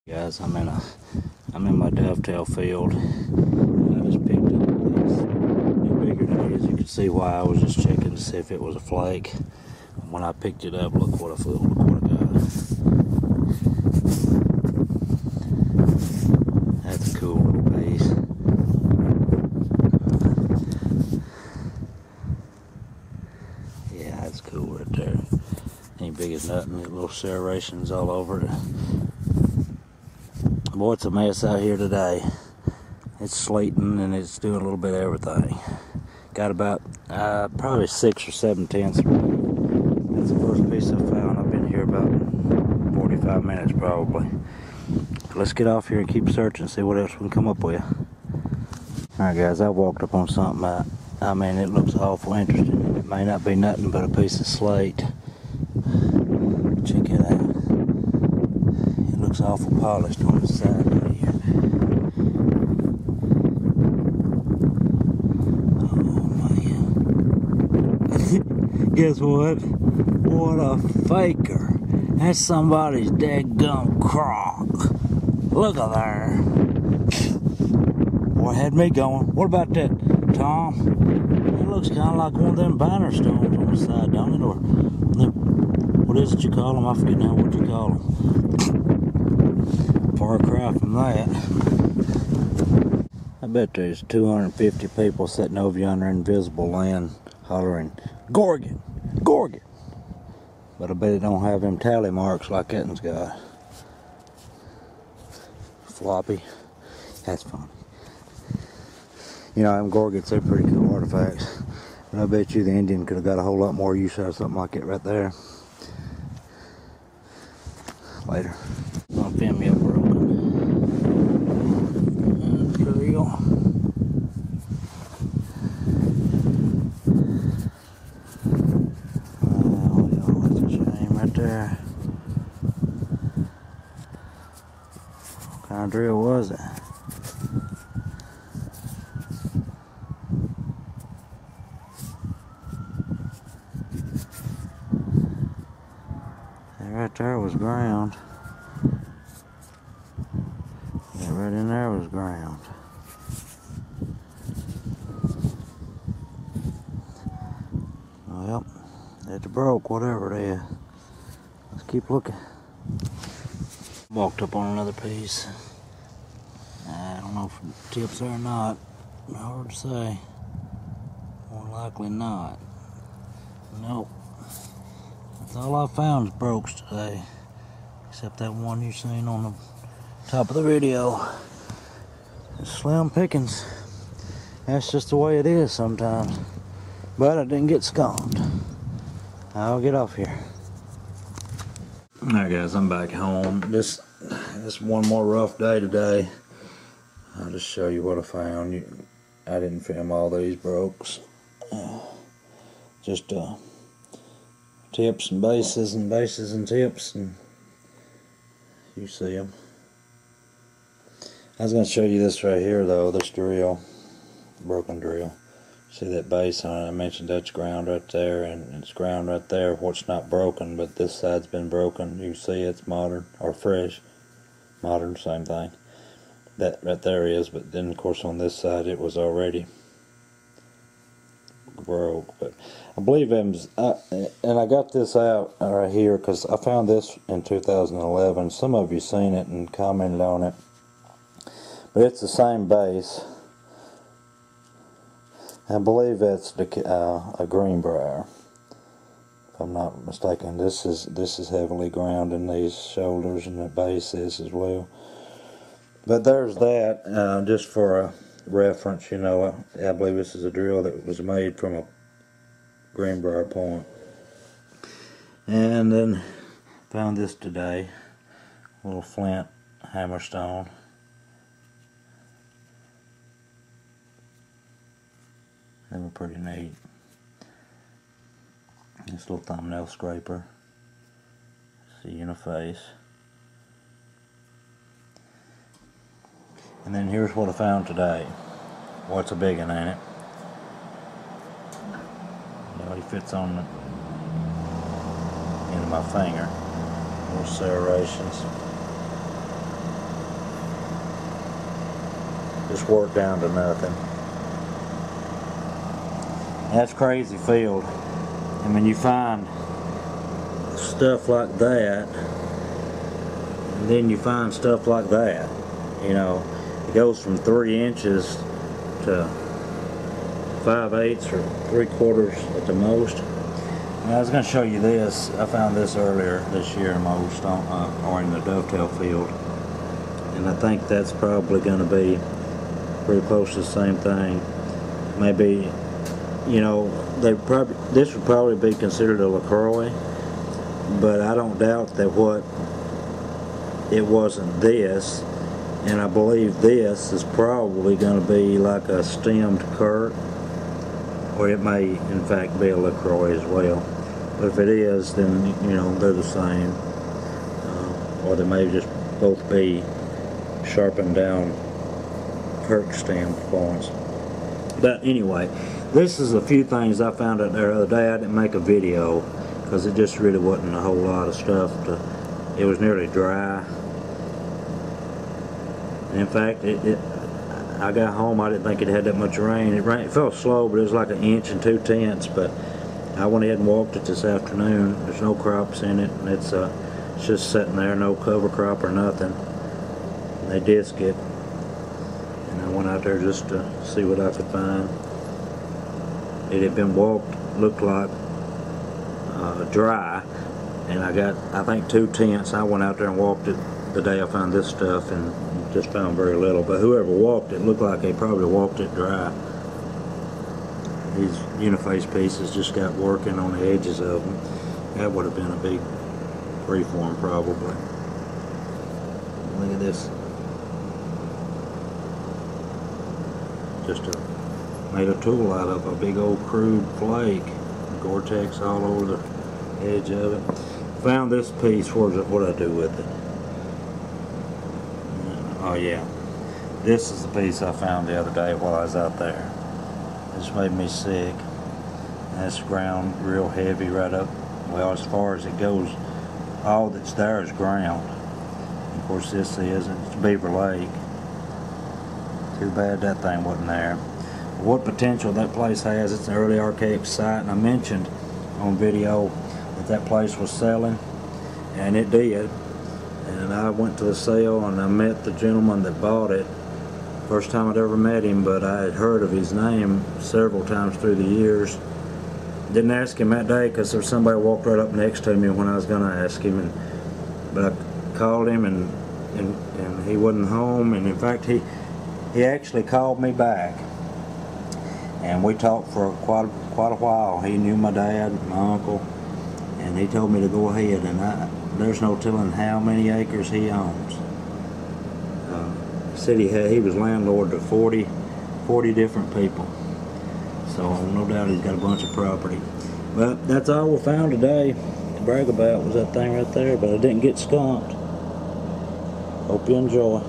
Guys, I'm in my Dovetail Field. I just picked up this new bigger today. As you can see why I was just checking to see if it was a flake. When I picked it up, look what I got. That's a cool little piece. Yeah, that's cool right there. Ain't big as nothing. Little serrations all over it. Boy, it's a mess out here today. It's sleeting and it's doing a little bit of everything. Got about probably 6 or 7 tenths. That's the first piece I found. I've been here about 45 minutes probably. Let's get off here and keep searching and see what else we can come up with. Alright guys, I walked up on something. I mean, it looks awful interesting. It may not be nothing but a piece of slate. Check it out. It looks awful polished on the side right here. Oh man. Guess what? What a faker. That's somebody's dead-gum crock. Look at there. Boy, had me going. What about that, Tom? It looks kind of like one of them banner stones on the side, don't it? Or what is it you call them? I forget now what you call them. Far cry from that. I bet there's 250 people sitting over yonder invisible land hollering, Gorgon, Gorgon. But I bet it don't have them tally marks like that one's got. Floppy. That's funny. You know, them Gorgons, they're pretty cool artifacts. But I bet you the Indian could have got a whole lot more use out of something like it right there. Later. I'm gonna film me up broken. Drill. Oh, that's a shame right there. What kind of drill was it? Right there was ground. That right in there was ground. Well, it's broke, whatever it is. Let's keep looking. Walked up on another piece. I don't know if it tips there or not. Hard to say. More likely not. Nope. That's all I found is brokes today, except that one you seen on the top of the video. It's slim pickings. That's just the way it is sometimes. But I didn't get skunked. I'll get off here. Alright guys, I'm back home. This one more rough day today. I'll just show you what I found. I didn't film all these brokes. Just tips and bases and tips, and you see them. I was going to show you this right here though, this drill, broken drill. See that base on it? I mentioned that's ground right there, and it's ground right there. What's not broken, but this side's been broken. You see it's modern or fresh. Modern, same thing. That right there is, but then of course on this side it was already broke. But I believe and I got this out right here because I found this in 2011. Some of you seen it and commented on it, but it's the same base. I believe it's a Greenbrier, if I'm not mistaken. This is heavily ground in these shoulders, and the base is as well. But there's that, just for a reference, you know. I believe this is a drill that was made from a Greenbrier point. And then found this today, a little flint hammerstone. They were pretty neat. This little thumbnail scraper. See you in the face. And then here's what I found today. What's a big one, ain't it? You know, he fits on the end of my finger. Little serrations. just worked down to nothing. That's crazy field. I mean, you find stuff like that, and then you find stuff like that. You know, it goes from 3 inches to 5/8 or 3/4 at the most. And I was going to show you this. I found this earlier this year most or in the Dovetail Field, and I think that's probably going to be pretty close to the same thing. Maybe, you know, this would probably be considered a LaCroix, but I don't doubt that it wasn't this, and I believe this is probably going to be like a stemmed Kurt, or it may in fact be a LaCroix as well. But if it is, then you know they're the same, or they may just both be sharpened down Kurt stem points. But anyway, this is a few things I found out there the other day. I didn't make a video because it just really wasn't a whole lot of stuff. It was nearly dry. In fact, I got home, I didn't think it had that much rain. It fell slow, but it was like 1 inch and 2/10. But I went ahead and walked it this afternoon. There's no crops in it, and it's just sitting there, no cover crop or nothing. And they disc it, and I went out there just to see what I could find. It had been walked, looked like dry, and I got, I think, 2/10. I went out there and walked it the day I found this stuff, and just found very little. But whoever walked it looked like they probably walked it dry. These uniface pieces just got working on the edges of them. That would have been a big freeform probably. Look at this. Just made a tool out of a big old crude flake. Gore-Tex all over the edge of it. Found this piece. What did I do with it? Oh yeah, this is the piece I found the other day while I was out there. This made me sick. That's ground real heavy right up. Well, as far as it goes, all that's there is ground. Of course, this isn't. It's Beaver Lake. Too bad that thing wasn't there. What potential that place has, it's an early archaic site, and I mentioned on video that place was selling, and it did. And I went to the sale and I met the gentleman that bought it. First time I'd ever met him, but I had heard of his name several times through the years. Didn't ask him that day because there was somebody walked right up next to me when I was going to ask him. But I called him and he wasn't home. And in fact, he actually called me back. And we talked for quite a while. He knew my dad, my uncle, and he told me to go ahead. And there's no telling how many acres he owns. He said he was landlord to 40 different people. So no doubt he's got a bunch of property. But that's all we found today to brag about was that thing right there. But I didn't get skunked. Hope you enjoy.